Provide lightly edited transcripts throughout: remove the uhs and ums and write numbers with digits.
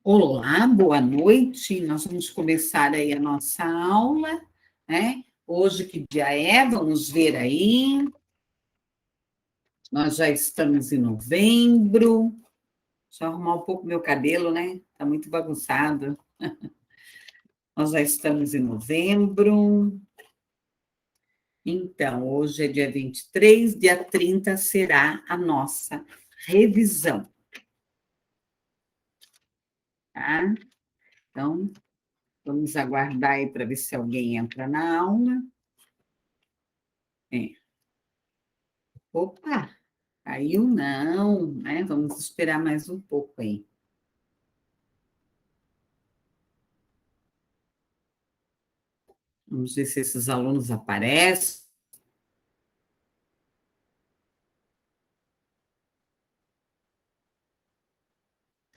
Olá, boa noite. Nós vamos começar aí a nossa aula, né? Hoje que dia é? Vamos ver aí. Nós já estamos em novembro. Deixa eu arrumar um pouco meu cabelo, né? Tá muito bagunçado. Nós já estamos em novembro. Então, hoje é dia 23, dia 30 será a nossa revisão, tá? Então, vamos aguardar aí para ver se alguém entra na aula. É. Opa! Caiu não, né? Vamos esperar mais um pouco aí. Vamos ver se esses alunos aparecem.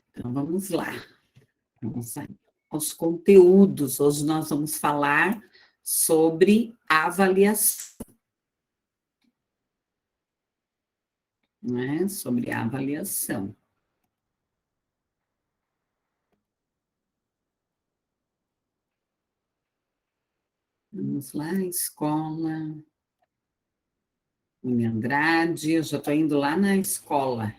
Então, vamos lá. Vamos lá. Aos conteúdos. Hoje nós vamos falar sobre avaliação, né? Sobre a avaliação. Vamos lá, escola. Uni Andrade, eu já estou indo lá na escola.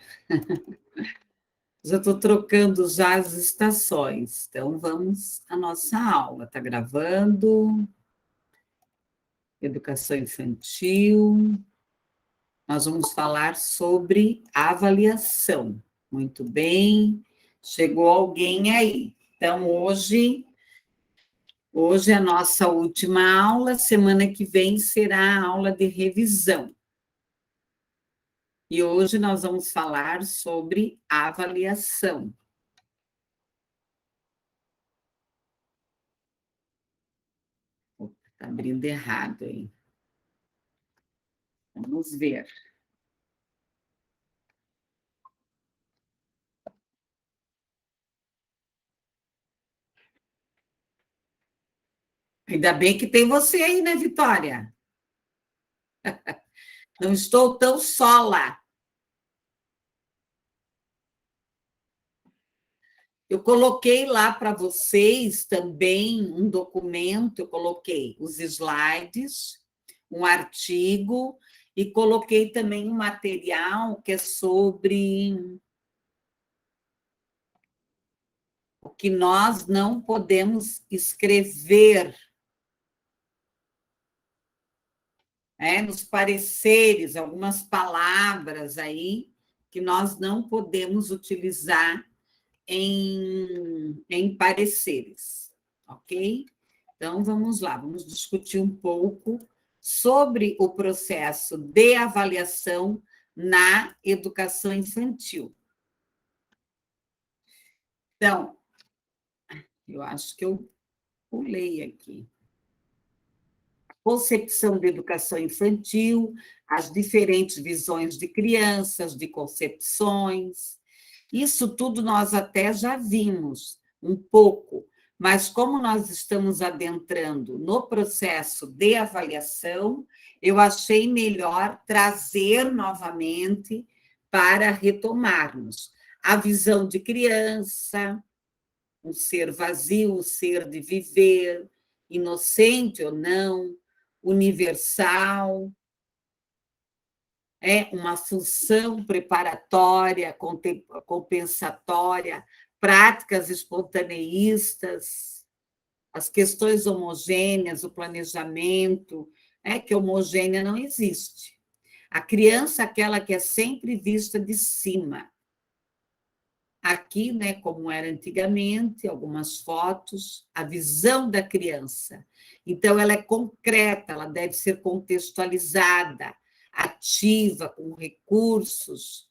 Já estou trocando já as estações. Então, vamos à nossa aula. Está gravando. Educação infantil. Nós vamos falar sobre avaliação. Muito bem. Chegou alguém aí. Então, hoje é a nossa última aula. Semana que vem será a aula de revisão. E hoje nós vamos falar sobre avaliação. Está abrindo errado aí. Vamos ver. Ainda bem que tem você aí, né, Vitória? Não estou tão sola. Eu coloquei lá para vocês também um documento, eu coloquei os slides, um artigo, e coloquei também um material que é sobre o que nós não podemos escrever, né, nos pareceres, algumas palavras aí que nós não podemos utilizar em pareceres, ok? Então, vamos lá, vamos discutir um pouco sobre o processo de avaliação na educação infantil. Então, eu acho que eu pulei aqui. Concepção de educação infantil, as diferentes visões de crianças, de concepções. Isso tudo nós até já vimos um pouco, mas como nós estamos adentrando no processo de avaliação, eu achei melhor trazer novamente para retomarmos a visão de criança, um ser vazio, um ser de viver, inocente ou não, universal, é uma função preparatória, compensatória, práticas espontaneístas, as questões homogêneas, o planejamento, é que homogênea não existe. A criança, aquela que é sempre vista de cima. Aqui, né, como era antigamente, algumas fotos, a visão da criança. Então, ela é concreta, ela deve ser contextualizada, ativa, com recursos,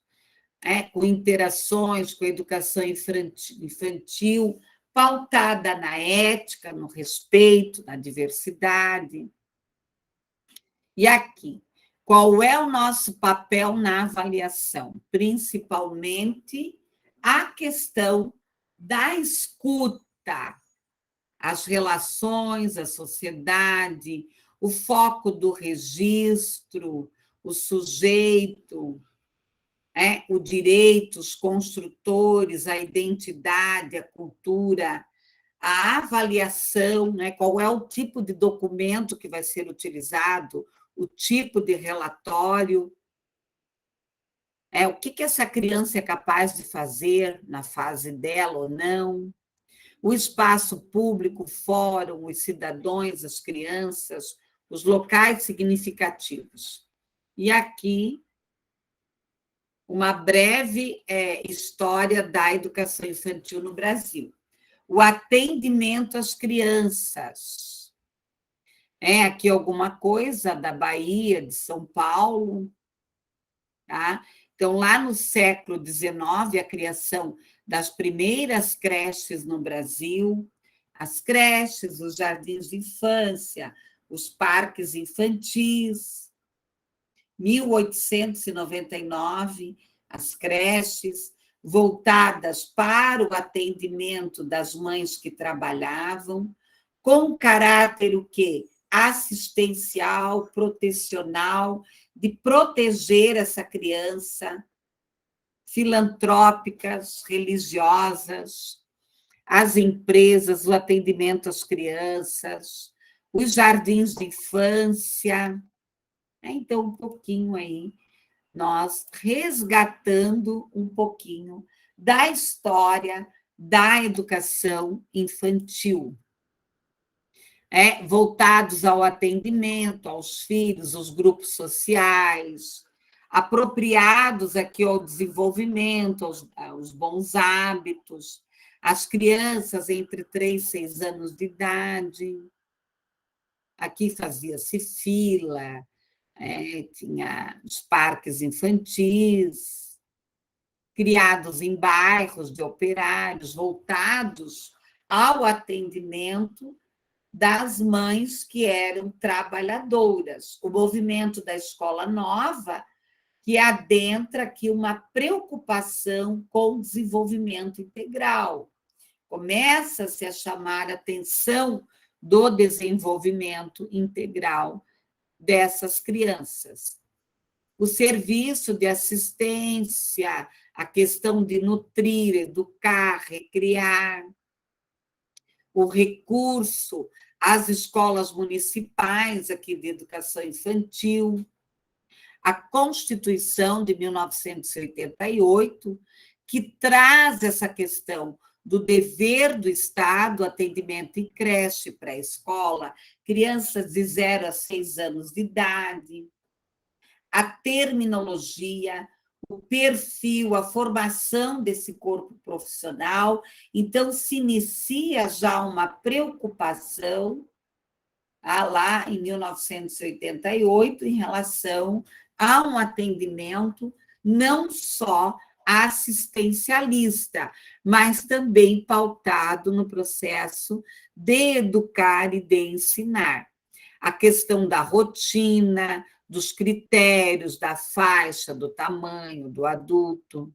com interações, com educação infantil, pautada na ética, no respeito, na diversidade. E aqui, qual é o nosso papel na avaliação? Principalmente a questão da escuta, as relações, a sociedade, o foco do registro, o sujeito, o direito, os construtores, a identidade, a cultura, a avaliação, né? Qual é o tipo de documento que vai ser utilizado, o tipo de relatório, o que essa criança é capaz de fazer na fase dela ou não, o espaço público, o fórum, os cidadãos, as crianças, os locais significativos. E aqui, uma breve história da educação infantil no Brasil. O atendimento às crianças. Aqui alguma coisa da Bahia, de São Paulo. Tá? Então, lá no século XIX, a criação das primeiras creches no Brasil, as creches, os jardins de infância, os parques infantis. 1899, as creches voltadas para o atendimento das mães que trabalhavam, com caráter o quê? Assistencial, protecional, de proteger essa criança, filantrópicas, religiosas, as empresas, o atendimento às crianças, os jardins de infância. Então, um pouquinho aí, nós resgatando um pouquinho da história da educação infantil. Voltados ao atendimento, aos filhos, os grupos sociais, apropriados aqui ao desenvolvimento, aos bons hábitos, as crianças entre 3 e 6 anos de idade. Aqui fazia-se fila, tinha os parques infantis, criados em bairros de operários, voltados ao atendimento das mães que eram trabalhadoras. O movimento da escola nova, que adentra aqui uma preocupação com o desenvolvimento integral. Começa-se a chamar a atenção do desenvolvimento integral dessas crianças. O serviço de assistência, a questão de nutrir, educar, recriar, o recurso às escolas municipais aqui de educação infantil, a Constituição de 1988, que traz essa questão do dever do Estado, atendimento em creche, pré-escola, crianças de 0 a 6 anos de idade, a terminologia, o perfil, a formação desse corpo profissional. Então, se inicia já uma preocupação, lá em 1988, em relação a um atendimento não só assistencialista, mas também pautado no processo de educar e de ensinar. A questão da rotina, dos critérios, da faixa, do tamanho do adulto,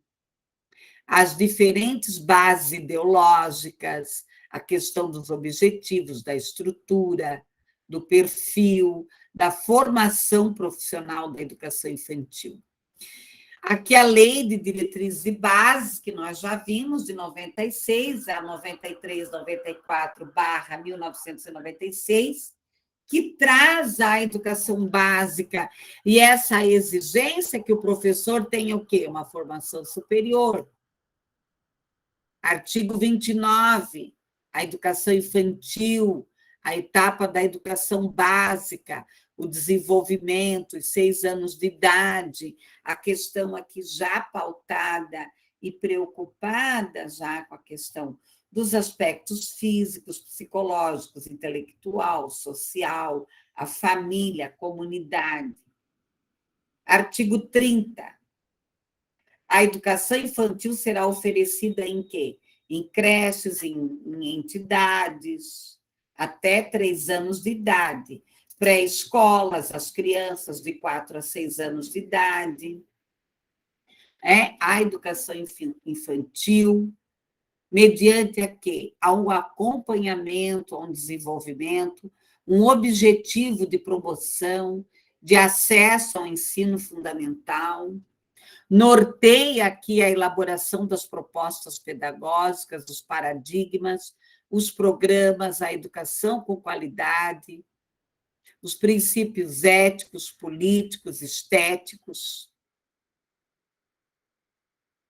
as diferentes bases ideológicas, a questão dos objetivos, da estrutura, do perfil, da formação profissional da educação infantil. Aqui a Lei de Diretrizes e Bases, que nós já vimos, de 96 a 93/1996, que traz a educação básica e essa exigência que o professor tenha o quê? Uma formação superior. Artigo 29, a educação infantil, a etapa da educação básica, o desenvolvimento, os 6 anos de idade, a questão aqui já pautada e preocupada já com a questão dos aspectos físicos, psicológicos, intelectual, social, a família, a comunidade. Artigo 30. A educação infantil será oferecida em quê? Em creches, em entidades, até 3 anos de idade. Pré-escolas, as crianças de 4 a 6 anos de idade. A educação infantil, mediante a quê? A um acompanhamento, a um desenvolvimento, um objetivo de promoção, de acesso ao ensino fundamental, norteia aqui a elaboração das propostas pedagógicas, dos paradigmas, os programas, a educação com qualidade, os princípios éticos, políticos, estéticos,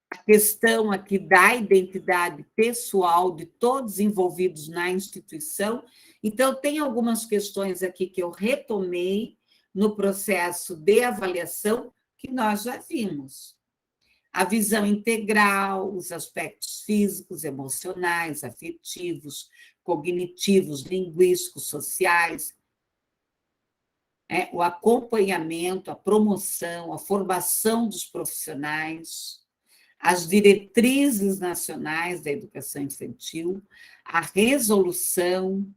a questão aqui da identidade pessoal de todos envolvidos na instituição. Então, tem algumas questões aqui que eu retomei no processo de avaliação que nós já vimos. A visão integral, os aspectos físicos, emocionais, afetivos, cognitivos, linguísticos, sociais, o acompanhamento, a promoção, a formação dos profissionais, as diretrizes nacionais da educação infantil, a resolução,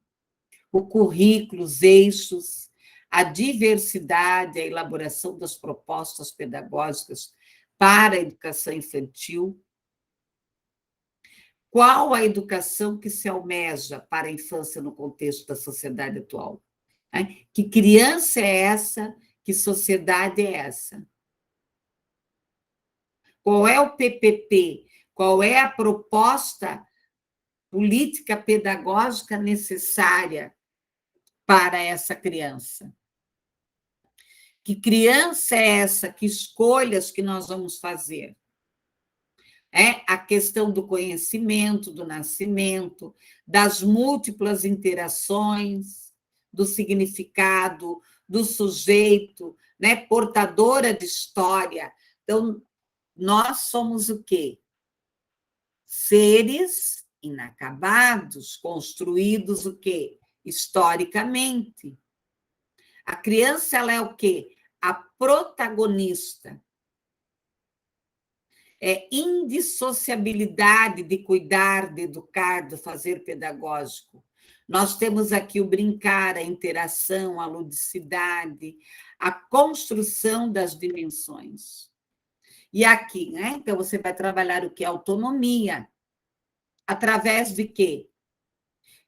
o currículo, os eixos, a diversidade, a elaboração das propostas pedagógicas para a educação infantil. Qual a educação que se almeja para a infância no contexto da sociedade atual? Que criança é essa? Que sociedade é essa? Qual é o PPP? Qual é a proposta política pedagógica necessária para essa criança? Que criança é essa? Que escolhas que nós vamos fazer? A questão do conhecimento, do nascimento, das múltiplas interações, do significado, do sujeito, portadora de história. Então, nós somos o quê? Seres inacabados, construídos o quê? Historicamente. A criança, ela é o quê? A protagonista. É indissociabilidade de cuidar, de educar, do fazer pedagógico. Nós temos aqui o brincar, a interação, a ludicidade, a construção das dimensões. E aqui, então, você vai trabalhar o quê? Autonomia. Através de quê?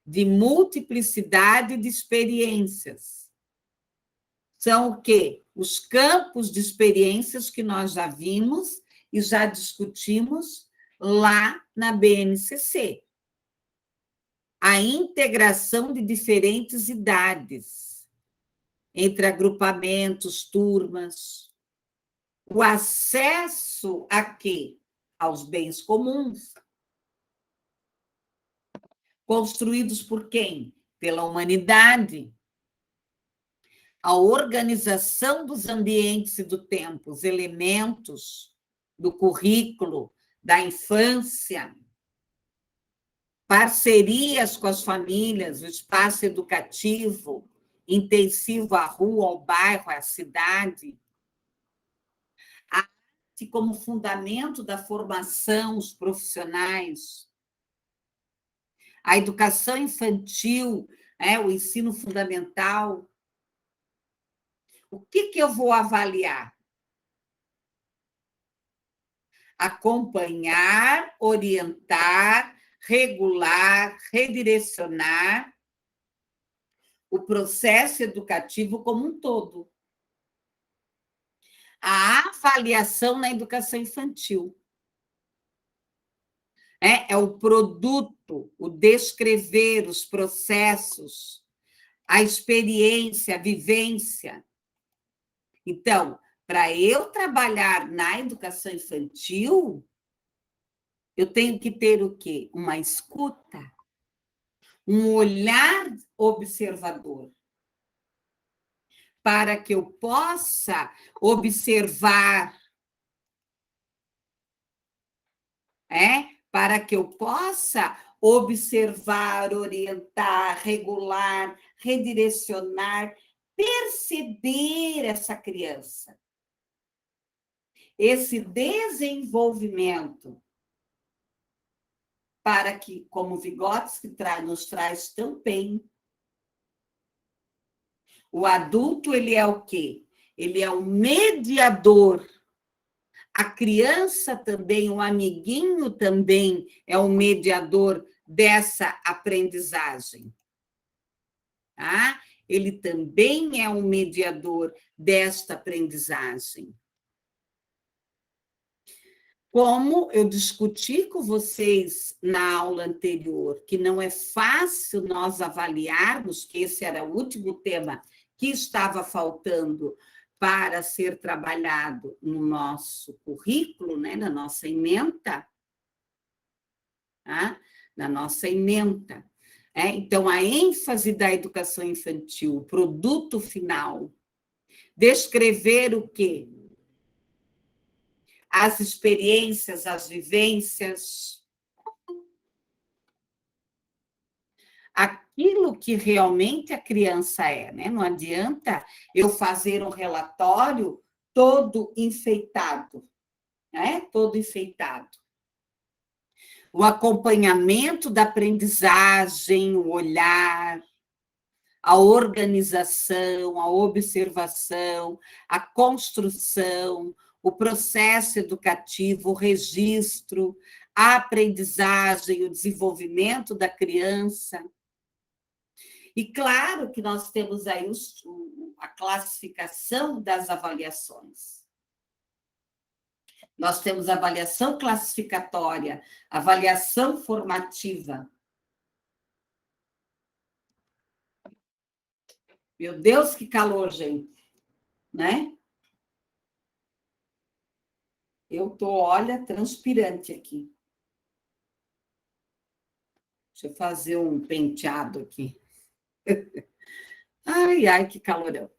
De multiplicidade de experiências. São o quê? Os campos de experiências que nós já vimos e já discutimos lá na BNCC. A integração de diferentes idades, entre agrupamentos, turmas, o acesso a quê? Aos bens comuns, construídos por quem? Pela humanidade. A organização dos ambientes e do tempo, os elementos do currículo, da infância, parcerias com as famílias, o espaço educativo, intensivo à rua, ao bairro, à cidade. A arte como fundamento da formação, os profissionais. A educação infantil, o ensino fundamental. O que eu vou avaliar? Acompanhar, orientar, regular, redirecionar o processo educativo como um todo. A avaliação na educação infantil. É o produto, o descrever os processos, a experiência, a vivência. Então, para eu trabalhar na educação infantil, eu tenho que ter o quê? Uma escuta, um olhar observador, para que eu possa observar, para que eu possa observar, orientar, regular, redirecionar, perceber essa criança. Esse desenvolvimento, para que, como Vygotsky nos traz tão bem, o adulto, ele é o quê? Ele é um mediador. A criança também, o amiguinho também é um mediador dessa aprendizagem. Tá? Ele também é um mediador desta aprendizagem. Como eu discuti com vocês na aula anterior, que não é fácil nós avaliarmos, que esse era o último tema que estava faltando para ser trabalhado no nosso currículo, né, na nossa ementa, tá? Na nossa ementa. Então, a ênfase da educação infantil, o produto final, descrever o quê? As experiências, as vivências, aquilo que realmente a criança é, né? Não adianta eu fazer um relatório todo enfeitado, né? Todo enfeitado. O acompanhamento da aprendizagem, o olhar, a organização, a observação, a construção, o processo educativo, o registro, a aprendizagem, o desenvolvimento da criança. E claro que nós temos aí a classificação das avaliações. Nós temos avaliação classificatória, avaliação formativa. Meu Deus, que calor, gente, né? Eu tô, olha, transpirante aqui. Deixa eu fazer um penteado aqui. Ai, ai, que calorão.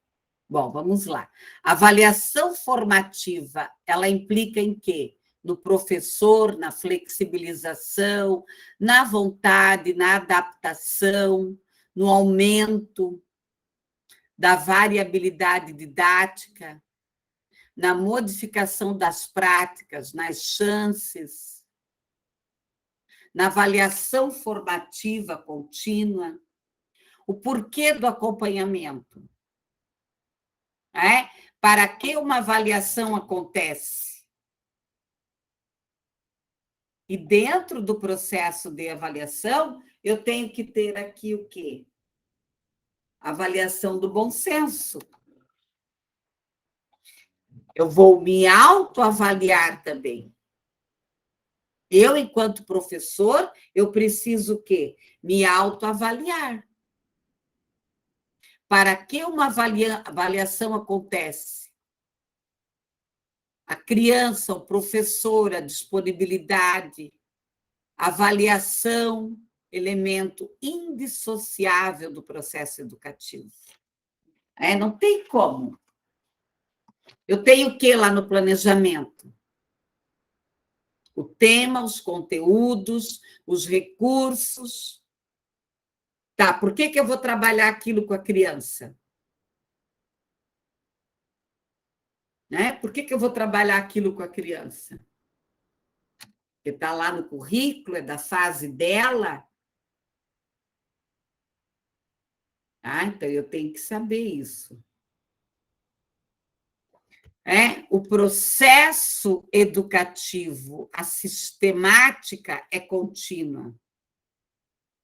Bom, vamos lá. Avaliação formativa, ela implica em quê? No professor, na flexibilização, na vontade, na adaptação, no aumento da variabilidade didática, na modificação das práticas, nas chances, na avaliação formativa contínua, o porquê do acompanhamento. Para que uma avaliação acontece? E dentro do processo de avaliação, eu tenho que ter aqui o quê? Avaliação do bom senso. Eu vou me autoavaliar também. Eu, enquanto professor, eu preciso o quê? Me autoavaliar. Para que uma avaliação acontece? A criança, o professor, a disponibilidade, a avaliação, elemento indissociável do processo educativo. Não tem como. Eu tenho o que lá no planejamento? O tema, os conteúdos, os recursos. Tá, por que eu vou trabalhar aquilo com a criança? Por que eu vou trabalhar aquilo com a criança? Porque está lá no currículo, é da fase dela. Então eu tenho que saber isso. O processo educativo, a sistemática é contínua.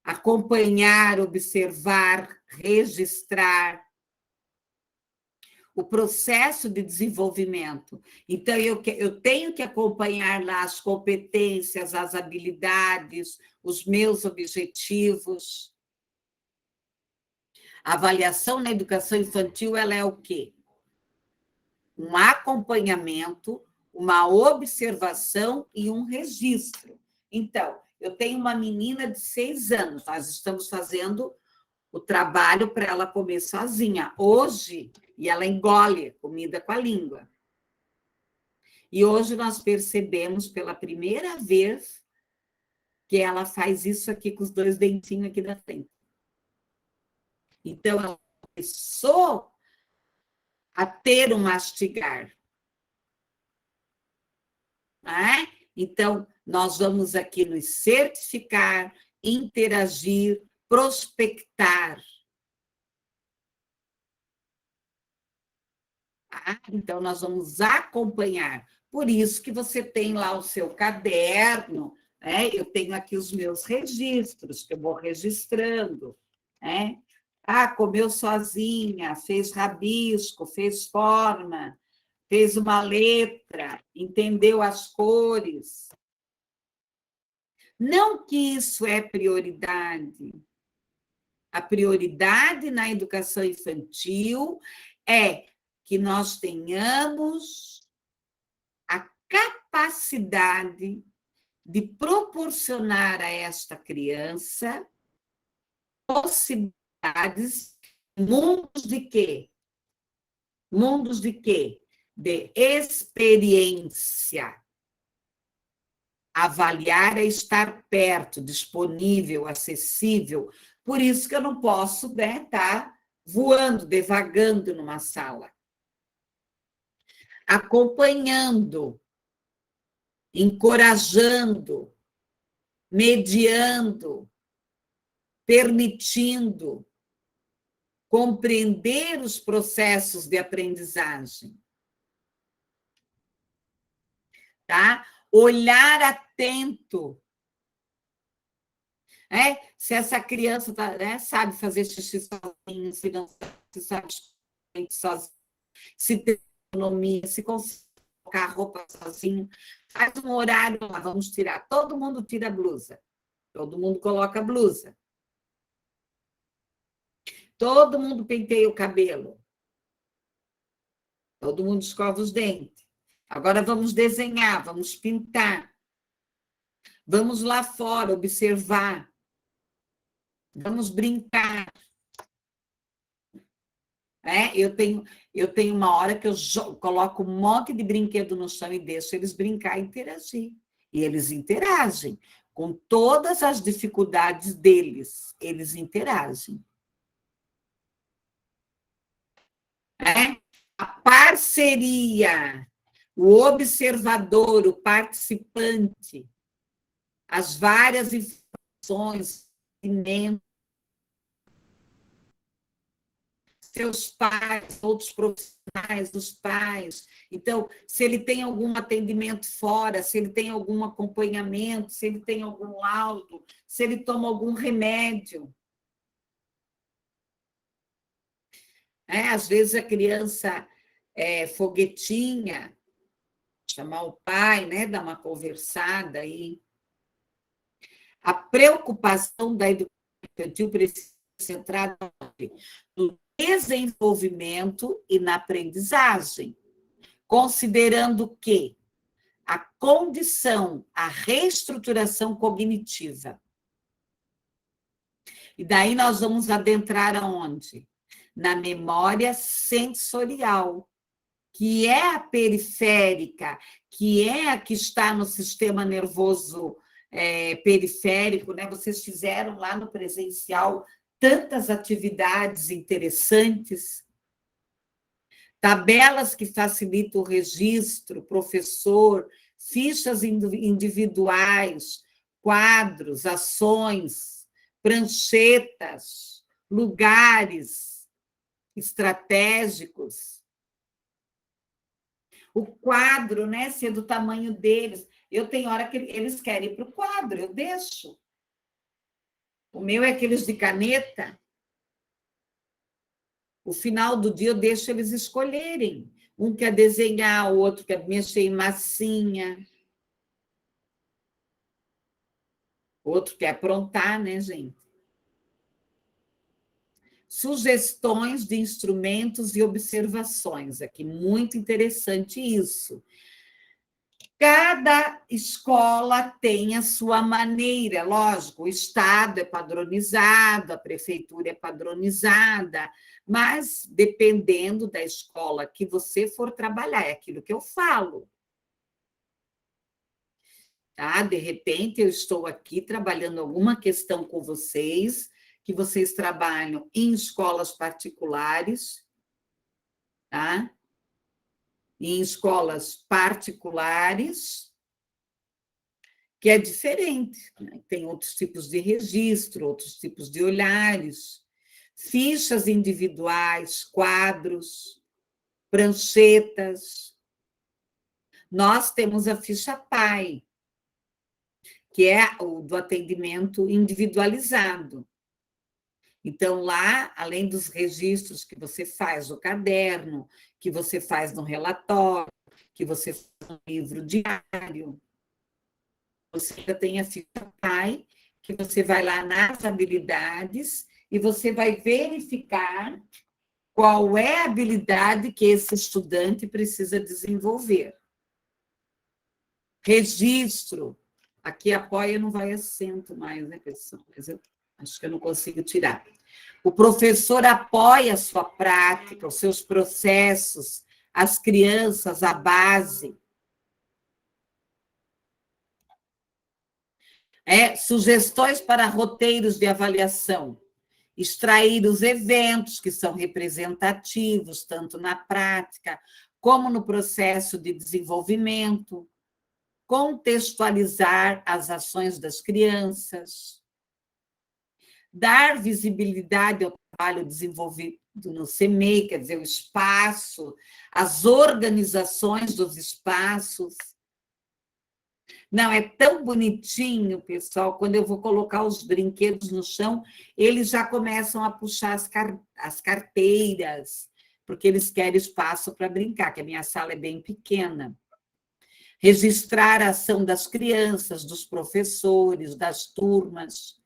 Acompanhar, observar, registrar. O processo de desenvolvimento. Então, eu tenho que acompanhar lá as competências, as habilidades, os meus objetivos. A avaliação na educação infantil, ela é o quê? Um acompanhamento, uma observação e um registro. Então, eu tenho uma menina de 6 anos, nós estamos fazendo o trabalho para ela comer sozinha. Hoje, e ela engole comida com a língua. E hoje nós percebemos pela primeira vez que ela faz isso aqui com os 2 dentinhos aqui da frente. Então, ela começou a ter um mastigar. Então, nós vamos aqui nos certificar, interagir, prospectar. Então, nós vamos acompanhar. Por isso que você tem lá o seu caderno, eu tenho aqui os meus registros, que eu vou registrando. Comeu sozinha, fez rabisco, fez forma, fez uma letra, entendeu as cores. Não que isso é prioridade. A prioridade na educação infantil é que nós tenhamos a capacidade de proporcionar a esta criança possibilidades, mundos de quê? Mundos de quê? De experiência. Avaliar é estar perto, disponível, acessível. Por isso que eu não posso, né, estar voando, devagando numa sala. Acompanhando, encorajando, mediando, permitindo, compreender os processos de aprendizagem. Tá? Olhar atento. Se essa criança sabe fazer xixi sozinha, se não sabe sozinha, se tem autonomia, se consegue colocar a roupa sozinho, faz um horário lá, vamos tirar. Todo mundo tira a blusa. Todo mundo coloca a blusa. Todo mundo penteia o cabelo. Todo mundo escova os dentes. Agora vamos desenhar, vamos pintar. Vamos lá fora observar. Vamos brincar. Eu tenho uma hora que eu coloco um monte de brinquedo no chão e deixo eles brincar e interagir. E eles interagem. Com todas as dificuldades deles, eles interagem. A parceria, o observador, o participante, as várias informações, seus pais, outros profissionais dos pais. Então, se ele tem algum atendimento fora, se ele tem algum acompanhamento, se ele tem algum laudo, se ele toma algum remédio. Às vezes a criança é foguetinha, chamar o pai, né, dar uma conversada aí. A preocupação da educação infantil precisa ser centrada no desenvolvimento e na aprendizagem, considerando que a condição, a reestruturação cognitiva. E daí nós vamos adentrar aonde? Na memória sensorial, que é a periférica, que é a que está no sistema nervoso periférico, né? Vocês fizeram lá no presencial tantas atividades interessantes, tabelas que facilitam o registro, professor, fichas individuais, quadros, ações, pranchetas, lugares estratégicos. O quadro, né, ser do tamanho deles. Eu tenho hora que eles querem ir para o quadro, eu deixo. O meu é aqueles de caneta. O final do dia eu deixo eles escolherem. Um quer desenhar, o outro quer mexer em massinha. O outro quer aprontar, né, gente? Sugestões de instrumentos e observações. Aqui, muito interessante isso. Cada escola tem a sua maneira, lógico, o Estado é padronizado, a prefeitura é padronizada, mas dependendo da escola que você for trabalhar, é aquilo que eu falo. Tá? De repente, eu estou aqui trabalhando alguma questão com vocês, que vocês trabalham em escolas particulares, tá? Em escolas particulares, que é diferente, né? Tem outros tipos de registro, outros tipos de olhares, fichas individuais, quadros, pranchetas. Nós temos a ficha PAI, que é o do atendimento individualizado. Então, lá, além dos registros que você faz no caderno, que você faz no relatório, que você faz no livro diário, você ainda tem a ficha PAI, que você vai lá nas habilidades e você vai verificar qual é a habilidade que esse estudante precisa desenvolver. Registro. Aqui apoia não vai acento mais, né, pessoal? Mas eu acho que eu não consigo tirar. O professor apoia a sua prática, os seus processos, as crianças, a base. Sugestões para roteiros de avaliação. Extrair os eventos que são representativos, tanto na prática como no processo de desenvolvimento. Contextualizar as ações das crianças. Dar visibilidade ao trabalho desenvolvido no CEMEI, quer dizer, o espaço, as organizações dos espaços. Não, é tão bonitinho, pessoal, quando eu vou colocar os brinquedos no chão, eles já começam a puxar as carteiras, porque eles querem espaço para brincar, que a minha sala é bem pequena. Registrar a ação das crianças, dos professores, das turmas,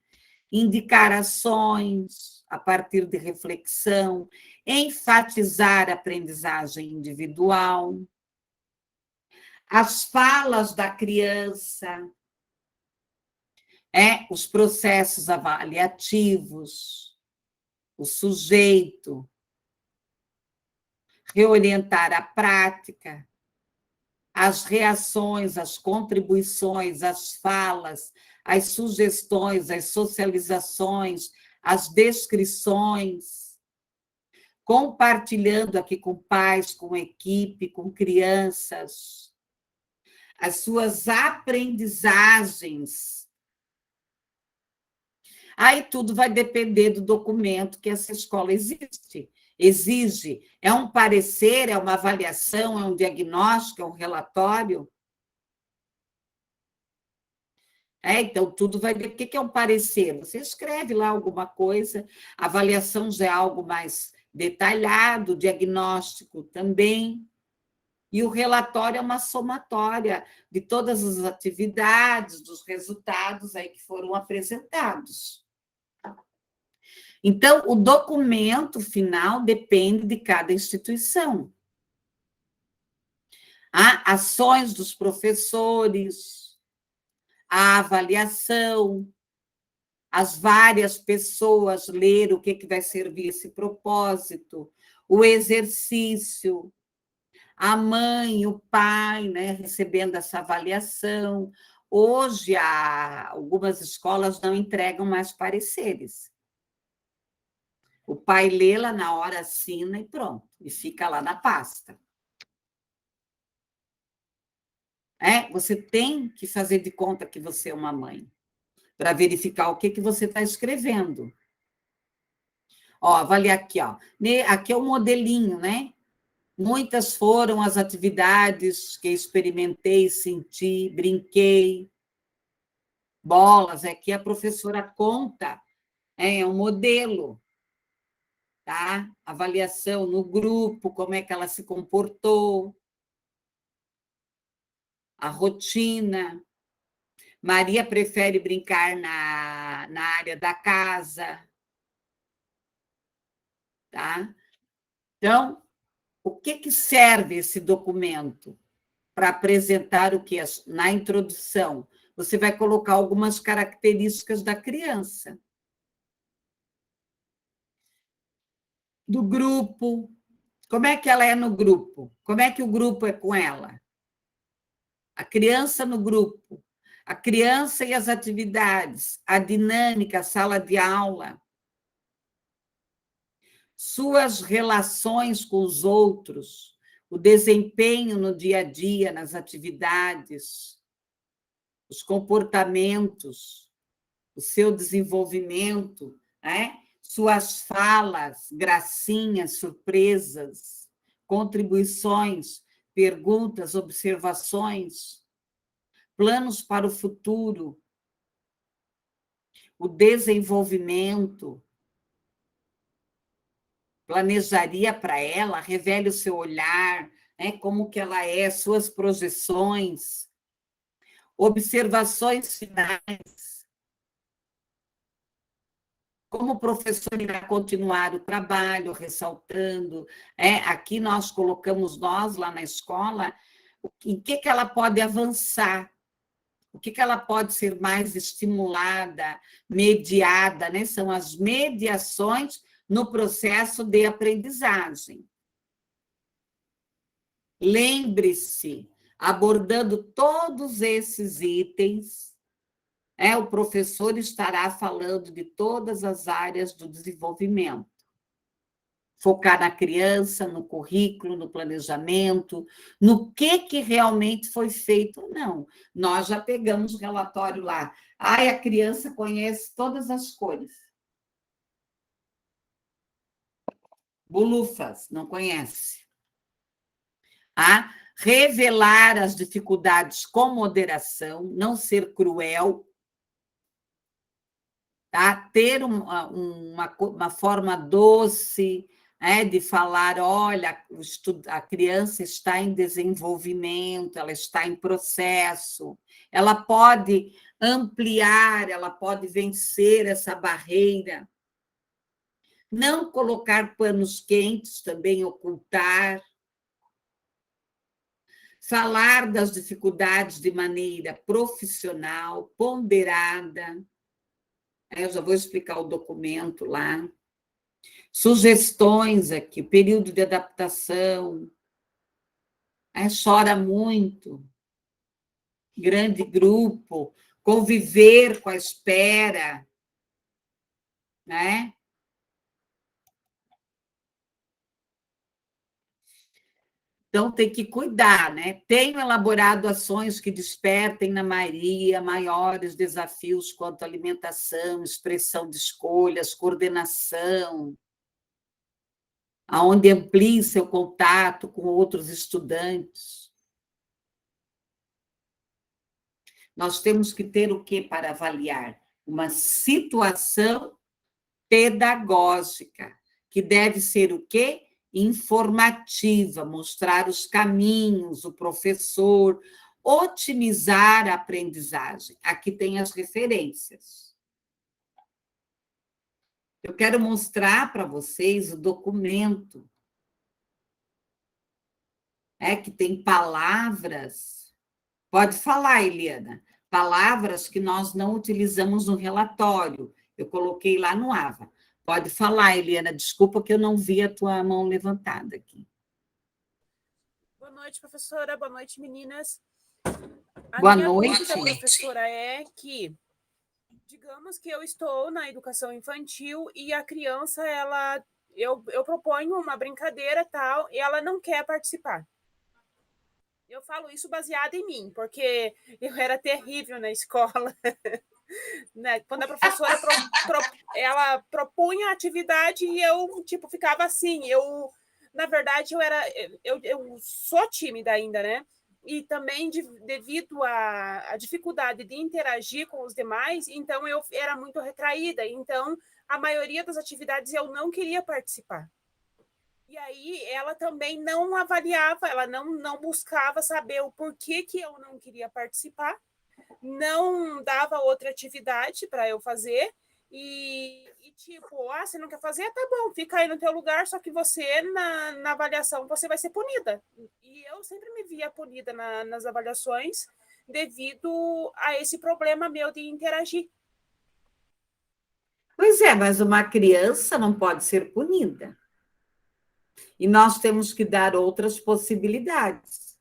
indicar ações a partir de reflexão, enfatizar a aprendizagem individual, as falas da criança, os processos avaliativos, o sujeito, reorientar a prática, as reações, as contribuições, as falas, as sugestões, as socializações, as descrições, compartilhando aqui com pais, com equipe, com crianças, as suas aprendizagens. Aí tudo vai depender do documento que essa escola exige. É um parecer, é uma avaliação, é um diagnóstico, é um relatório? Então, tudo vai ver. O que é um parecer? Você escreve lá alguma coisa, a avaliação já é algo mais detalhado, diagnóstico também, e o relatório é uma somatória de todas as atividades, dos resultados aí que foram apresentados. Então, o documento final depende de cada instituição. Há ações dos professores, a avaliação, as várias pessoas ler o que vai servir esse propósito, o exercício, a mãe, o pai, né, recebendo essa avaliação. Hoje, algumas escolas não entregam mais pareceres. O pai lê lá na hora, assina e pronto, e fica lá na pasta. Você tem que fazer de conta que você é uma mãe, para verificar o que você está escrevendo. Avaliar aqui, aqui é o modelinho, né? Muitas foram as atividades que experimentei, senti, brinquei, bolas, aqui a professora conta, é um modelo, tá? Avaliação no grupo, como é que ela se comportou, a rotina. Maria prefere brincar na área da casa, tá? Então, o que serve esse documento? Para apresentar o que? Na introdução, você vai colocar algumas características da criança. Do grupo, como é que ela é no grupo? Como é que o grupo é com ela? A criança no grupo, a criança e as atividades, a dinâmica, a sala de aula, suas relações com os outros, o desempenho no dia a dia, nas atividades, os comportamentos, o seu desenvolvimento, né? Suas falas, gracinhas, surpresas, contribuições, perguntas, observações, planos para o futuro, o desenvolvimento, planejaria para ela? Revele o seu olhar, né? Como que ela é, suas projeções, observações finais. Como o professor irá continuar o trabalho, ressaltando. Aqui nós colocamos, nós lá na escola, em que ela pode avançar, o que ela pode ser mais estimulada, mediada, né? São as mediações no processo de aprendizagem. Lembre-se, abordando todos esses itens, o professor estará falando de todas as áreas do desenvolvimento. Focar na criança, no currículo, no planejamento, no que realmente foi feito. Não, nós já pegamos o relatório lá. A criança conhece todas as cores. Bolufas, não conhece. Revelar as dificuldades com moderação, não ser cruel, ter uma forma doce, de falar, olha, a criança está em desenvolvimento, ela está em processo, ela pode ampliar, ela pode vencer essa barreira. Não colocar panos quentes, também ocultar. Falar das dificuldades de maneira profissional, ponderada. Eu já vou explicar o documento lá. Sugestões aqui, período de adaptação. Chora muito. Grande grupo. Conviver com a espera. Né? Então, tem que cuidar, né? Tenho elaborado ações que despertem na Maria maiores desafios quanto à alimentação, expressão de escolhas, coordenação, aonde amplie seu contato com outros estudantes. Nós temos que ter o que para avaliar? Uma situação pedagógica, que deve ser o quê? Informativa, mostrar os caminhos, o professor, otimizar a aprendizagem. Aqui tem as referências. Eu quero mostrar para vocês o documento, que tem palavras. Pode falar, Eliana. Palavras que nós não utilizamos no relatório. Eu coloquei lá no AVA. Pode falar, Eliana. Desculpa que eu não vi a tua mão levantada aqui. Boa noite, professora. Boa noite, meninas. Boa noite. A minha dúvida, professora, é que, digamos que eu estou na educação infantil e a criança, eu proponho uma brincadeira tal, e ela não quer participar. Eu falo isso baseado em mim, porque eu era terrível na escola. Né? Quando a professora ela propunha a atividade e eu ficava assim. Na verdade, eu sou tímida ainda, né? E também devido à dificuldade de interagir com os demais, então eu era muito retraída. Então, a maioria das atividades eu não queria participar. E aí ela também não avaliava, ela não buscava saber o porquê que eu não queria participar, não dava outra atividade para eu fazer, e você não quer fazer? Tá bom, fica aí no teu lugar, só que você, na avaliação, você vai ser punida. E eu sempre me via punida nas avaliações devido a esse problema meu de interagir. Pois é, mas uma criança não pode ser punida. E nós temos que dar outras possibilidades.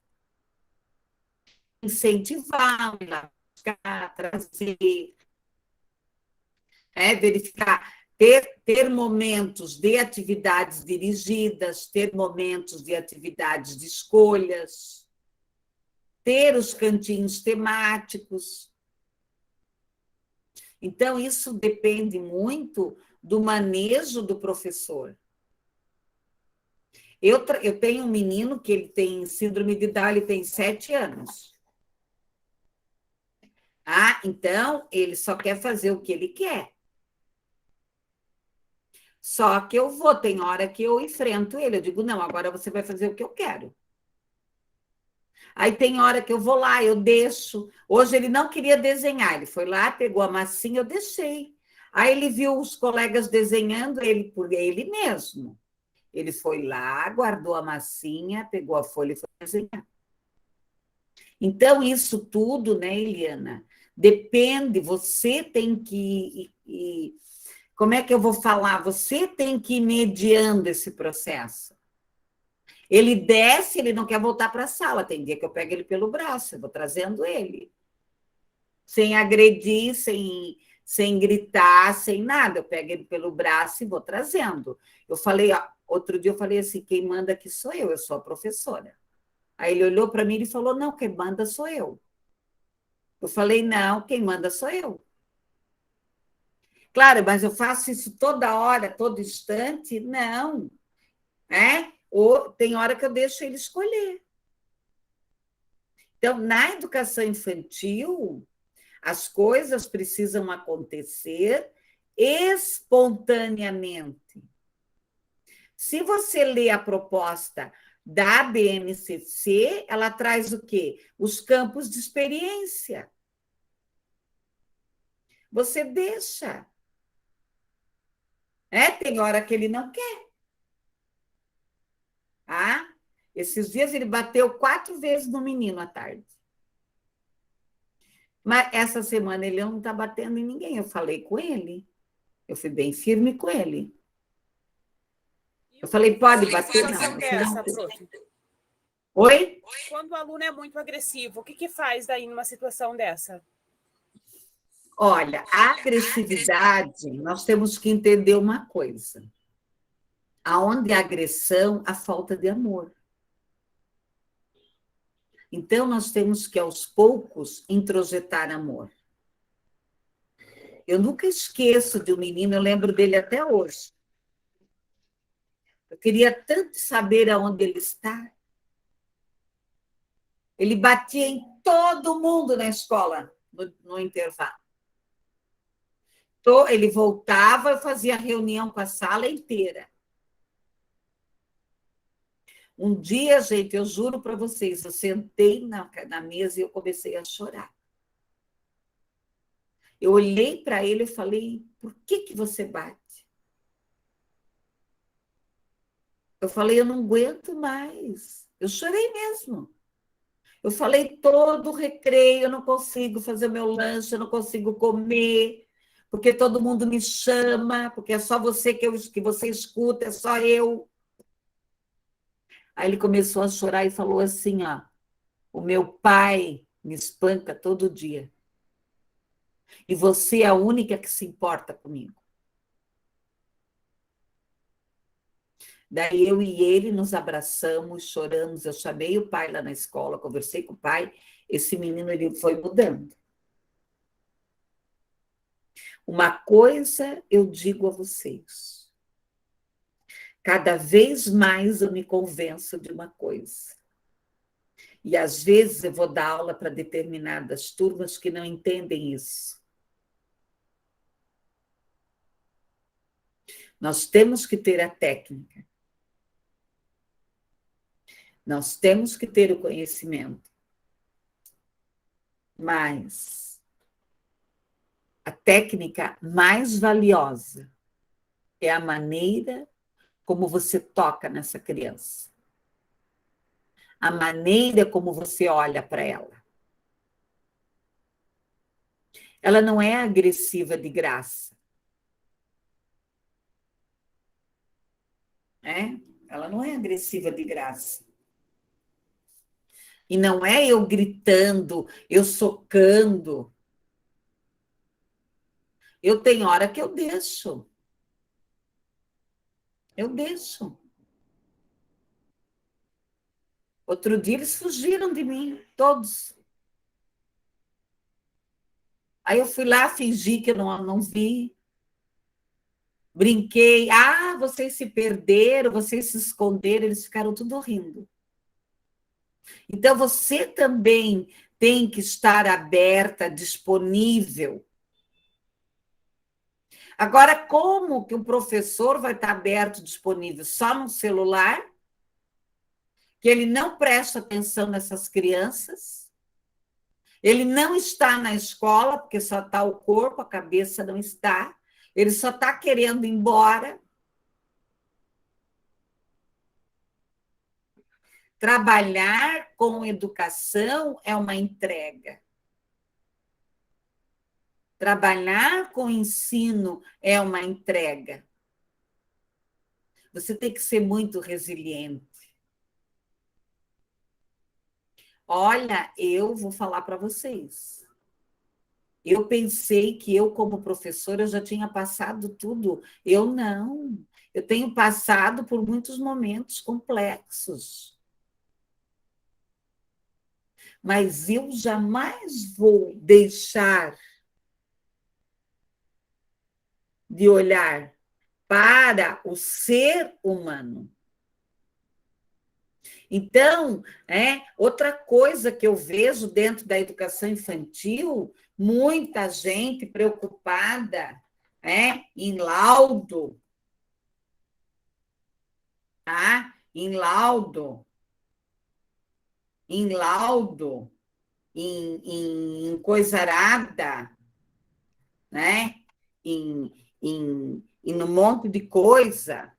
Incentivar, trazer, verificar, ter momentos de atividades dirigidas, ter momentos de atividades de escolhas, ter os cantinhos temáticos. Então, isso depende muito do manejo do professor. Eu tenho um menino que ele tem síndrome de Down, ele tem 7 anos. Então, ele só quer fazer o que ele quer. Só que eu vou, tem hora que eu enfrento ele. Eu digo, não, agora você vai fazer o que eu quero. Aí tem hora que eu vou lá, eu deixo. Hoje ele não queria desenhar, ele foi lá, pegou a massinha, eu deixei. Aí ele viu os colegas desenhando ele por ele mesmo. Ele foi lá, guardou a massinha, pegou a folha e foi desenhar. Então, isso tudo, né, Eliana, depende, você tem que... como é que eu vou falar? Você tem que ir mediando esse processo. Ele desce, ele não quer voltar para a sala. Tem dia que eu pego ele pelo braço, eu vou trazendo ele. Sem agredir, sem gritar, sem nada. Eu pego ele pelo braço e vou trazendo. Eu falei, outro dia eu falei assim, quem manda aqui sou eu sou a professora. Aí ele olhou para mim e falou, não, quem manda sou eu. Eu falei, não, quem manda sou eu. Claro, mas eu faço isso toda hora, todo instante? Não. Ou tem hora que eu deixo ele escolher. Então, na educação infantil, as coisas precisam acontecer espontaneamente. Se você lê a proposta da BNCC, ela traz o quê? Os campos de experiência. Você deixa. Tem hora que ele não quer. Esses dias ele bateu 4 vezes no menino à tarde. Mas essa semana ele não está batendo em ninguém. Eu falei com ele. Eu fui bem firme com ele. Eu falei, pode bater? Não. Dessa, Oi? Quando o aluno é muito agressivo, o que faz daí numa situação dessa? Olha, a agressividade, nós temos que entender uma coisa. Aonde há agressão, há falta de amor. Então, nós temos que, aos poucos, introjetar amor. Eu nunca esqueço de um menino, eu lembro dele até hoje. Eu queria tanto saber aonde ele está. Ele batia em todo mundo na escola, no intervalo. Ele voltava, eu fazia reunião com a sala inteira. Um dia, gente, eu juro para vocês, eu sentei na mesa e eu comecei a chorar. Eu olhei para ele e falei, por que você bate? Eu falei, eu não aguento mais. Eu chorei mesmo. Eu falei, todo recreio, eu não consigo fazer meu lanche, eu não consigo comer, porque todo mundo me chama, porque é só você que você escuta, é só eu. Aí ele começou a chorar e falou assim, o meu pai me espanca todo dia. E você é a única que se importa comigo. Daí eu e ele nos abraçamos, choramos. Eu chamei o pai lá na escola, conversei com o pai. Esse menino ele foi mudando. Uma coisa eu digo a vocês. Cada vez mais eu me convenço de uma coisa. E às vezes eu vou dar aula para determinadas turmas que não entendem isso. Nós temos que ter a técnica. Nós temos que ter o conhecimento. Mas a técnica mais valiosa é a maneira como você toca nessa criança. A maneira como você olha para ela. Ela não é agressiva de graça. Ela não é agressiva de graça. E não é eu gritando, eu socando. Eu tenho hora que eu deixo. Eu deixo. Outro dia eles fugiram de mim, todos. Aí eu fui lá, fingi que eu não vi. Brinquei. Vocês se perderam, vocês se esconderam, eles ficaram tudo rindo. Então, você também tem que estar aberta, disponível. Agora, como que o professor vai estar aberto, disponível só no celular, que ele não presta atenção nessas crianças, ele não está na escola, porque só está o corpo, a cabeça não está, ele só está querendo ir embora. Trabalhar com educação é uma entrega. Trabalhar com ensino é uma entrega. Você tem que ser muito resiliente. Olha, eu vou falar para vocês. Eu pensei que eu, como professora, já tinha passado tudo. Eu não. Eu tenho passado por muitos momentos complexos. Mas eu jamais vou deixar de olhar para o ser humano. Então, outra coisa que eu vejo dentro da educação infantil, muita gente preocupada em laudo, tá? Em laudo, em coisa arada, né? Em um monte de coisa,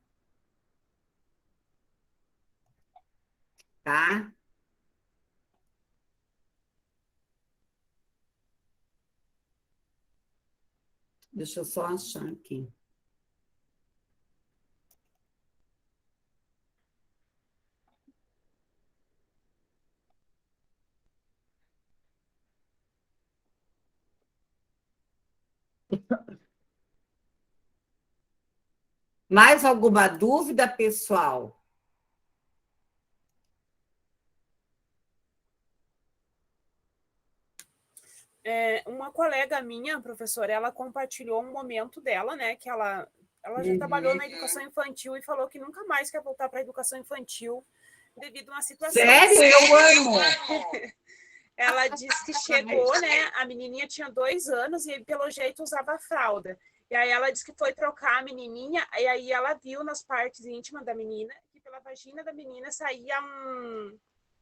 tá? Deixa eu só achar aqui. Mais alguma dúvida, pessoal? Uma colega minha, professora, ela compartilhou um momento dela, né? Que ela já trabalhou na educação infantil e falou que nunca mais quer voltar para a educação infantil devido a uma situação. Sério? Eu amo! Ela disse que chegou, né? A menininha tinha 2 anos e, pelo jeito, usava fralda. E aí ela disse que foi trocar a menininha, e aí ela viu nas partes íntimas da menina que pela vagina da menina saía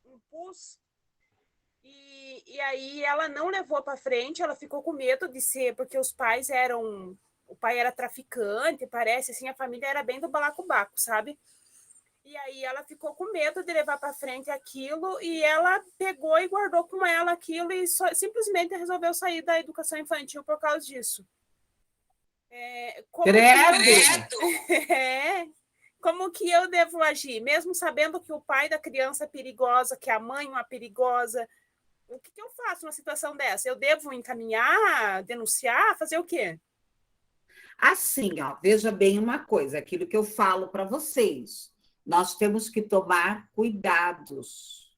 um pus. E aí ela não levou para frente, ela ficou com medo de ser, porque os pais eram... O pai era traficante, parece, assim, a família era bem do balacobaco, sabe? E aí ela ficou com medo de levar para frente aquilo e ela pegou e guardou com ela aquilo e simplesmente resolveu sair da educação infantil por causa disso. Como que eu devo agir? Mesmo sabendo que o pai da criança é perigosa, que a mãe é uma perigosa, o que eu faço numa situação dessa? Eu devo encaminhar, denunciar, fazer o quê? Assim, ó, veja bem uma coisa, aquilo que eu falo para vocês. Nós temos que tomar cuidados.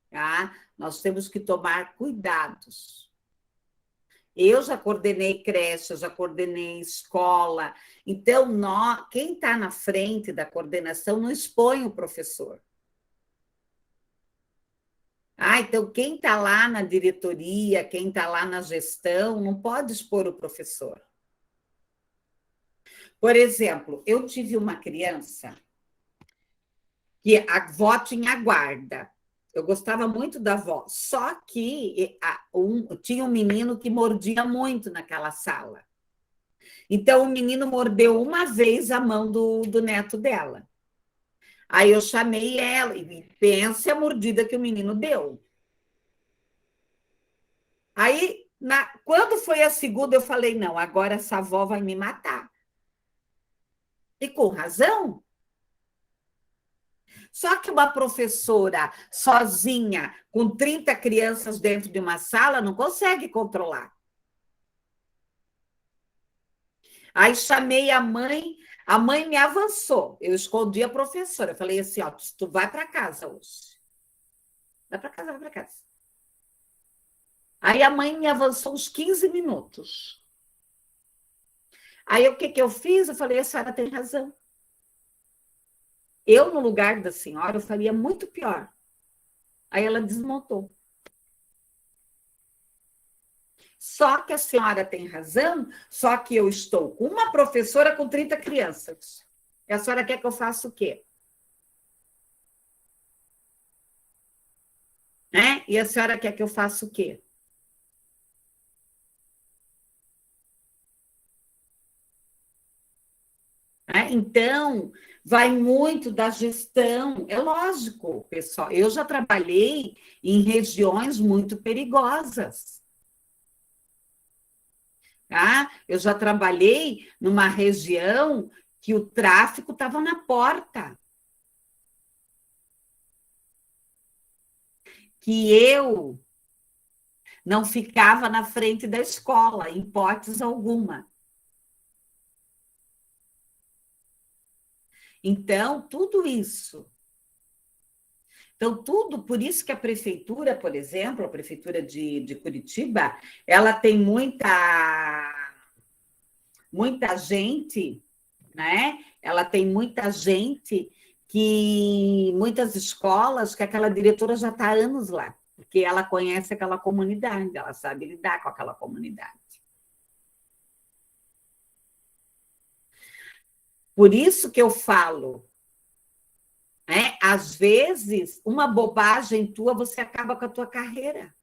Tá? Nós temos que tomar cuidados. Eu já coordenei creche, já coordenei escola. Então, quem está na frente da coordenação não expõe o professor. Então, quem está lá na diretoria, quem está lá na gestão, não pode expor o professor. Por exemplo, eu tive uma criança que a avó tinha guarda. Eu gostava muito da avó, só que tinha um menino que mordia muito naquela sala. Então, o menino mordeu uma vez a mão do neto dela. Aí eu chamei ela e pense a mordida que o menino deu. Aí, quando foi a segunda, eu falei, não, agora essa avó vai me matar. E com razão. Só que uma professora sozinha, com 30 crianças dentro de uma sala, não consegue controlar. Aí chamei a mãe me avançou. Eu escondi a professora. Eu falei assim, ó, tu vai para casa hoje. Vai para casa, vai para casa. Aí a mãe me avançou uns 15 minutos. Aí o que eu fiz? Eu falei, a senhora tem razão. Eu, no lugar da senhora, eu faria muito pior. Aí ela desmontou. Só que a senhora tem razão, só que eu estou com uma professora com 30 crianças. E a senhora quer que eu faça o quê? Né? E a senhora quer que eu faça o quê? Né? Então, vai muito da gestão. É lógico, pessoal. Eu já trabalhei em regiões muito perigosas. Tá? Eu já trabalhei numa região que o tráfico estava na porta. Que eu não ficava na frente da escola, em hipótese alguma. Então, tudo isso. Então, tudo, por isso que a prefeitura, por exemplo, a prefeitura de Curitiba, ela tem muita gente, né? Ela tem muita gente que, muitas escolas, que aquela diretora já está há anos lá, porque ela conhece aquela comunidade, ela sabe lidar com aquela comunidade. Por isso que eu falo, né? Às vezes, uma bobagem tua, você acaba com a tua carreira.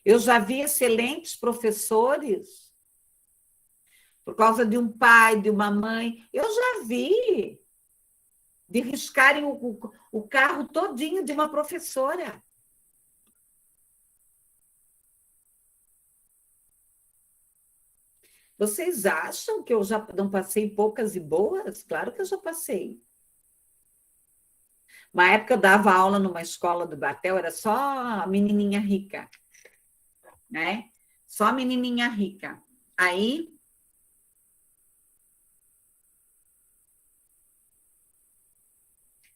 Eu já vi excelentes professores, por causa de um pai, de uma mãe, eu já vi de riscarem o carro todinho de uma professora. Vocês acham que eu já não passei poucas e boas? Claro que eu já passei. Uma época eu dava aula numa escola do Batel, era só menininha rica, né? Só menininha rica. Aí,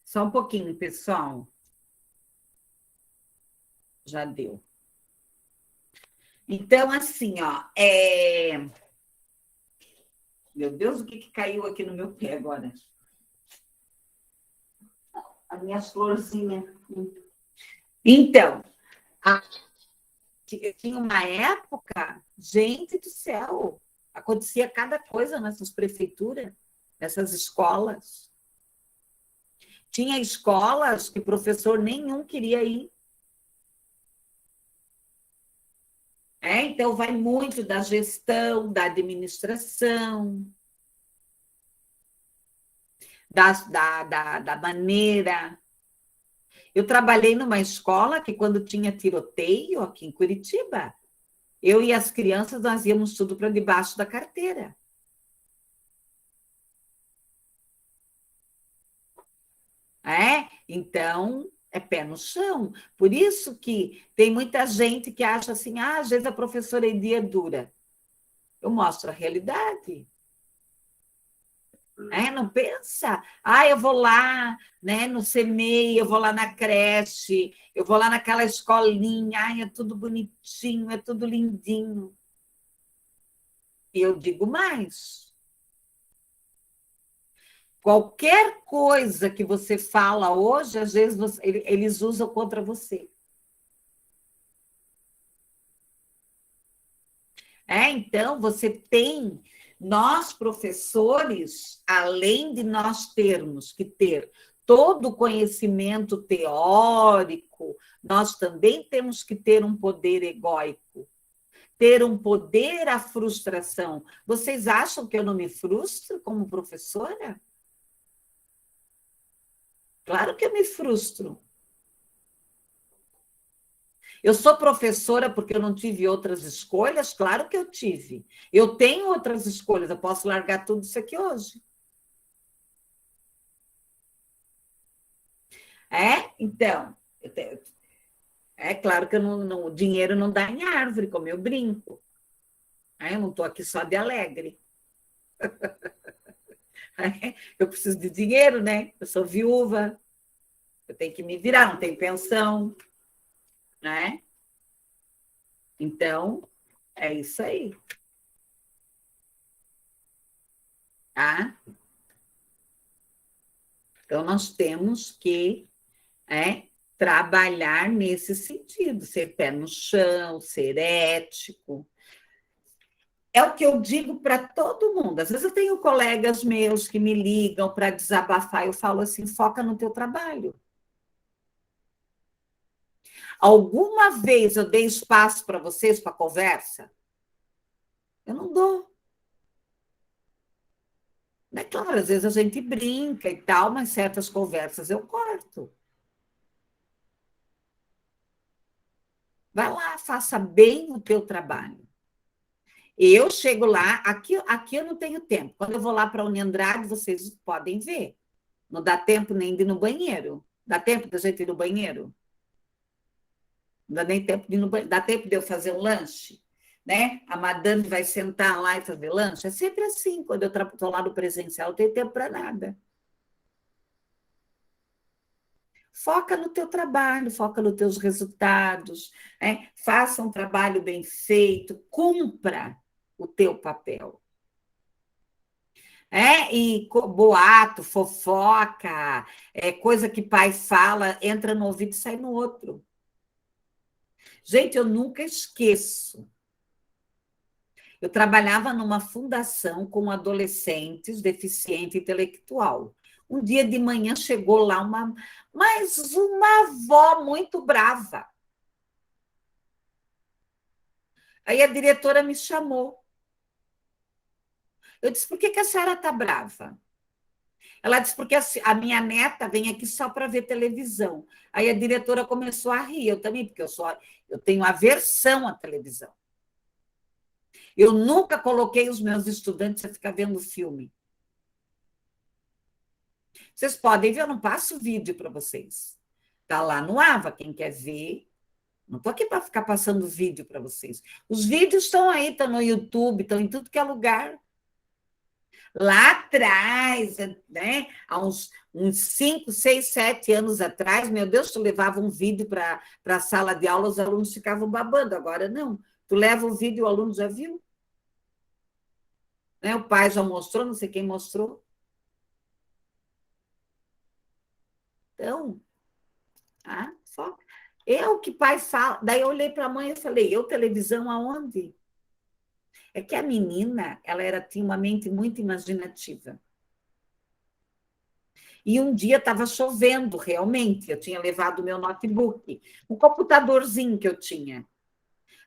só um pouquinho, pessoal. Já deu. Então, assim, ó, meu Deus, o que caiu aqui no meu pé agora? As minhas florzinhas. Então, tinha uma época, gente do céu, acontecia cada coisa nessas prefeituras, nessas escolas. Tinha escolas que professor nenhum queria ir. Então, vai muito da gestão, da administração, da maneira. Eu trabalhei numa escola que, quando tinha tiroteio aqui em Curitiba, eu e as crianças, nós íamos tudo para debaixo da carteira. Então, é pé no chão. Por isso que tem muita gente que acha assim, às vezes a professora Edia é dura. Eu mostro a realidade. Não pensa, eu vou lá, né, no CMEI, eu vou lá na creche, eu vou lá naquela escolinha, é tudo bonitinho, é tudo lindinho. E eu digo mais. Qualquer coisa que você fala hoje, às vezes eles usam contra você. Então, você tem, nós professores, além de nós termos que ter todo o conhecimento teórico, nós também temos que ter um poder egóico, ter um poder à frustração. Vocês acham que eu não me frustro como professora? Claro que eu me frustro. Eu sou professora porque eu não tive outras escolhas? Claro que eu tive. Eu tenho outras escolhas, eu posso largar tudo isso aqui hoje. Então, é claro que o dinheiro não dá em árvore, como eu brinco. Eu não estou aqui só de alegre. Eu preciso de dinheiro, né? Eu sou viúva, eu tenho que me virar, não tenho pensão, né? Então, é isso aí. Tá? Então, nós temos que trabalhar nesse sentido, ser pé no chão, ser ético. É o que eu digo para todo mundo. Às vezes eu tenho colegas meus que me ligam para desabafar, eu falo assim, foca no teu trabalho. Alguma vez eu dei espaço para vocês para conversa? Eu não dou. É claro, às vezes a gente brinca e tal, mas certas conversas eu corto. Vai lá, faça bem o teu trabalho. Eu chego lá, aqui eu não tenho tempo. Quando eu vou lá para a Uniandrade, vocês podem ver. Não dá tempo nem de ir no banheiro. Dá tempo da gente ir no banheiro? Não dá nem tempo de ir no banheiro. Dá tempo de eu fazer um lanche? Né? A madame vai sentar lá e fazer lanche? É sempre assim, quando eu estou lá no presencial, não tenho tempo para nada. Foca no teu trabalho, foca nos teus resultados, né? Faça um trabalho bem feito, cumpra o teu papel. E boato, fofoca, coisa que pai fala, entra no ouvido e sai no outro. Gente, eu nunca esqueço. Eu trabalhava numa fundação com adolescentes deficiente intelectual. Um dia de manhã chegou lá mas uma avó muito brava. Aí a diretora me chamou. Eu disse, por que a senhora está brava? Ela disse, porque a minha neta vem aqui só para ver televisão. Aí a diretora começou a rir, eu também, porque eu tenho aversão à televisão. Eu nunca coloquei os meus estudantes a ficar vendo filme. Vocês podem ver, eu não passo vídeo para vocês. Está lá no AVA, quem quer ver. Não estou aqui para ficar passando vídeo para vocês. Os vídeos estão aí, estão no YouTube, estão em tudo que é lugar. Lá atrás, né? Há uns 5, 6, 7 anos atrás, meu Deus, tu levava um vídeo para a sala de aula, os alunos ficavam babando. Agora não. Tu leva o vídeo, o aluno já viu. Né? O pai já mostrou, não sei quem mostrou. Então, só. O que pai fala. Daí eu olhei para a mãe e falei, televisão aonde? É que a menina, tinha uma mente muito imaginativa. E um dia estava chovendo, realmente. Eu tinha levado o meu notebook, um computadorzinho que eu tinha.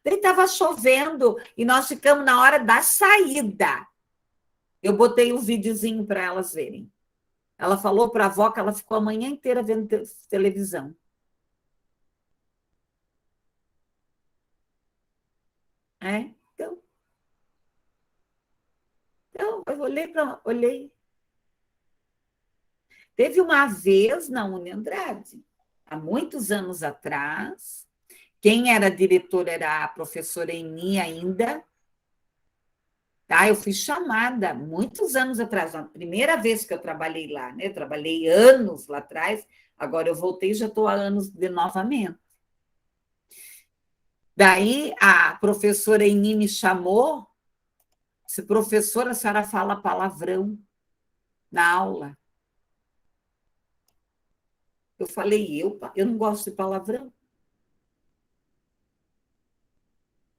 Daí estava chovendo e nós ficamos na hora da saída. Eu botei um videozinho para elas verem. Ela falou para a avó que ela ficou a manhã inteira vendo televisão. Então, eu olhei. Teve uma vez na Uniandrade, há muitos anos atrás, quem era diretora era a professora Eni ainda. Eu fui chamada muitos anos atrás, a primeira vez que eu trabalhei lá, né? Eu trabalhei anos lá atrás, agora eu voltei e já estou há anos de novamente. Daí a professora Eni me chamou, disse, professora, a senhora fala palavrão na aula. Eu falei, eu não gosto de palavrão.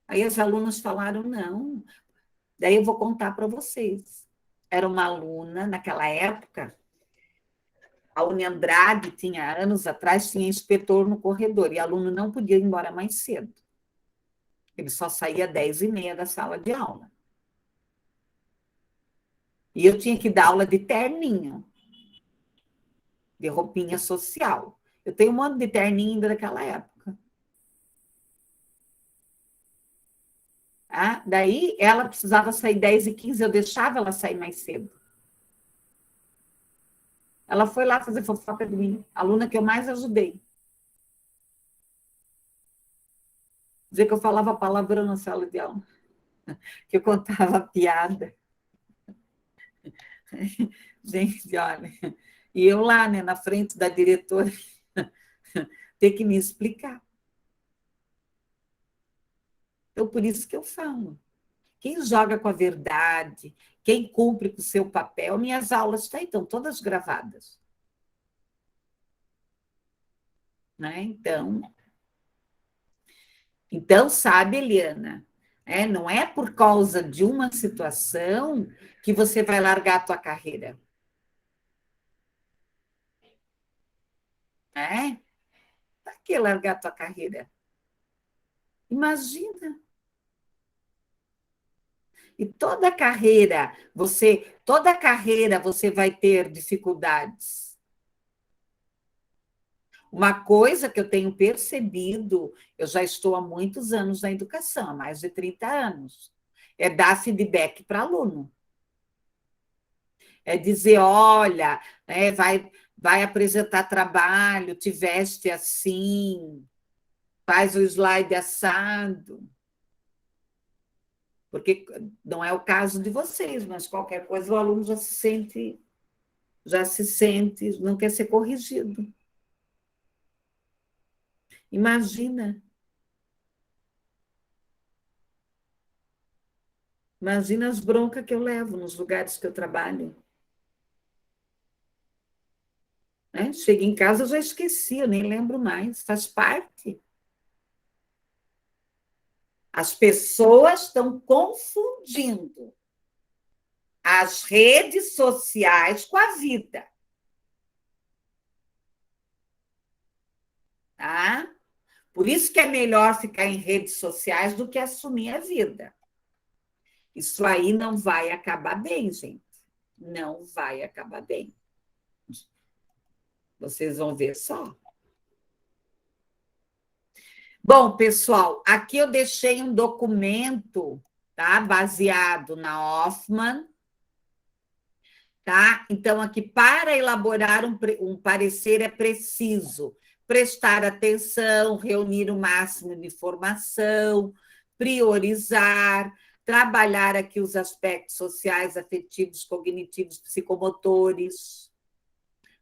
Aí as alunas falaram, não. Daí eu vou contar para vocês. Era uma aluna, naquela época, a Uniandrade tinha, anos atrás, tinha inspetor no corredor, e aluno não podia ir embora mais cedo. Ele só saía às 10h30 da sala de aula. E eu tinha que dar aula de terninho, de roupinha social. Eu tenho um monte de terninho ainda daquela época. Daí ela precisava sair 10h15, eu deixava ela sair mais cedo. Ela foi lá fazer fofoca de mim, a aluna que eu mais ajudei. Dizer que eu falava palavrão na sala de aula, que eu contava piada. Gente, olha, e eu lá, né, na frente da diretora, ter que me explicar. Então, por isso que eu falo. Quem joga com a verdade, quem cumpre com o seu papel, minhas aulas estão todas gravadas. né? Então, sabe, Eliana, não é por causa de uma situação que você vai largar a tua carreira. Para que largar a tua carreira? Imagina. E toda carreira você vai ter dificuldades. Uma coisa que eu tenho percebido, eu já estou há muitos anos na educação, há mais de 30 anos, é dar feedback para aluno. É dizer, olha, vai apresentar trabalho, te veste assim, faz o slide assado. Porque não é o caso de vocês, mas qualquer coisa o aluno já se sente, não quer ser corrigido. Imagina as broncas que eu levo nos lugares que eu trabalho. Chego em casa, eu já esqueci, eu nem lembro mais, faz parte. As pessoas estão confundindo as redes sociais com a vida. Tá? Por isso que é melhor ficar em redes sociais do que assumir a vida. Isso aí não vai acabar bem, gente. Não vai acabar bem. Vocês vão ver só. Bom, pessoal, aqui eu deixei um documento, tá? Baseado na Hoffman, tá? Então, aqui, para elaborar um parecer, é preciso prestar atenção, reunir o máximo de informação, priorizar, trabalhar aqui os aspectos sociais, afetivos, cognitivos, psicomotores,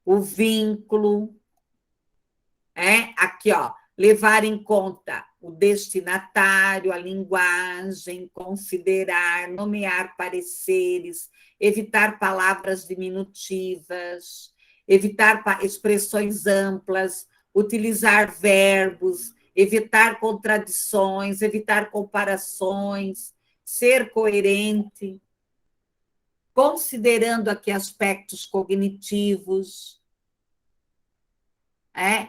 o vínculo, aqui, ó, levar em conta o destinatário, a linguagem, considerar, nomear pareceres, evitar palavras diminutivas, evitar expressões amplas, utilizar verbos, evitar contradições, evitar comparações, ser coerente, considerando aqui aspectos cognitivos,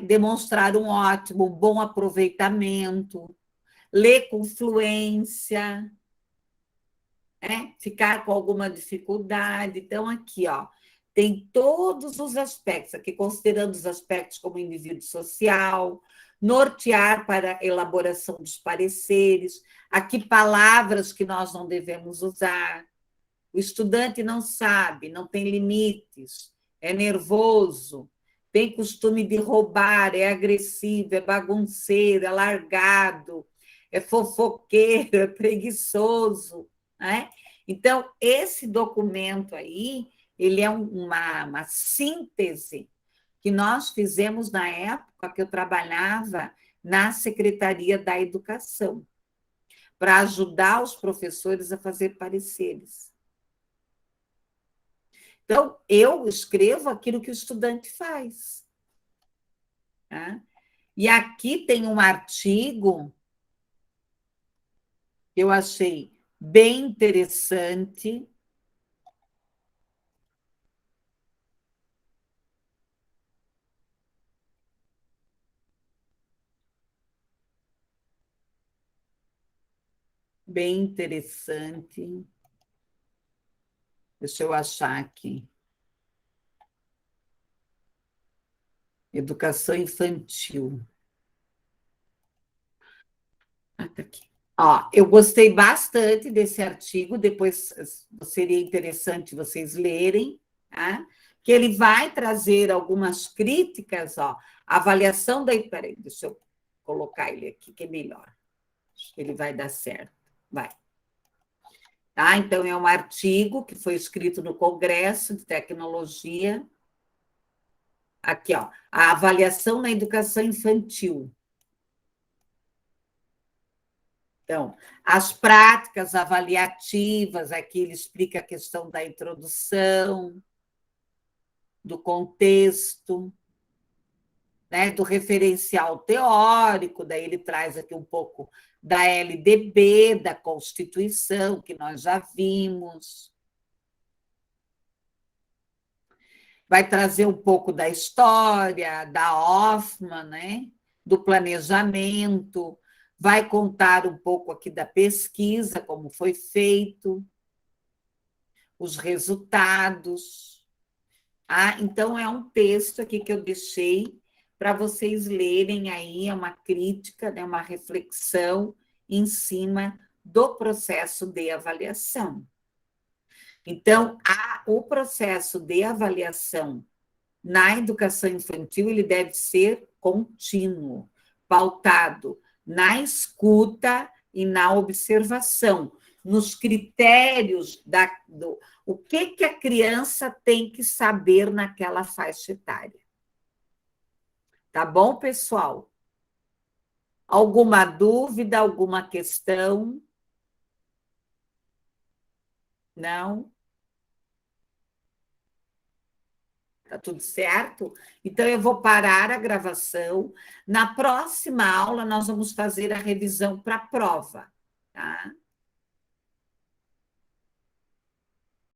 demonstrar um ótimo, bom aproveitamento, ler com fluência, ficar com alguma dificuldade. Então, aqui, ó, tem todos os aspectos, aqui considerando os aspectos como indivíduo social, nortear para a elaboração dos pareceres, aqui palavras que nós não devemos usar. O estudante não sabe, não tem limites, é nervoso, tem costume de roubar, é agressivo, é bagunceiro, é largado, é fofoqueiro, é preguiçoso. Então, esse documento aí, ele é uma síntese que nós fizemos na época que eu trabalhava na Secretaria da Educação, para ajudar os professores a fazer pareceres. Então, eu escrevo aquilo que o estudante faz. Tá? E aqui tem um artigo que eu achei bem interessante. Bem interessante. Deixa eu achar aqui. Educação infantil. Tá aqui. Ó, eu gostei bastante desse artigo, depois seria interessante vocês lerem, tá? Que ele vai trazer algumas críticas, ó, avaliação da... Peraí, deixa eu colocar ele aqui, que é melhor. Acho que ele vai dar certo. Vai. Tá? Então, é um artigo que foi escrito no Congresso de Tecnologia. Aqui, ó, a avaliação na educação infantil. Então, as práticas avaliativas, aqui ele explica a questão da introdução, do contexto, né, do referencial teórico, daí ele traz aqui um pouco da LDB, da Constituição, que nós já vimos. Vai trazer um pouco da história, da Hoffmann, né, do planejamento, vai contar um pouco aqui da pesquisa, como foi feito, os resultados. Então, é um texto aqui que eu deixei para vocês lerem aí, é uma crítica, né, uma reflexão em cima do processo de avaliação. Então, o processo de avaliação na educação infantil, ele deve ser contínuo, pautado na escuta e na observação, nos critérios o que a criança tem que saber naquela faixa etária. Tá bom, pessoal? Alguma dúvida, alguma questão? Não? Tá tudo certo? Então, eu vou parar a gravação. Na próxima aula, nós vamos fazer a revisão para a prova, tá?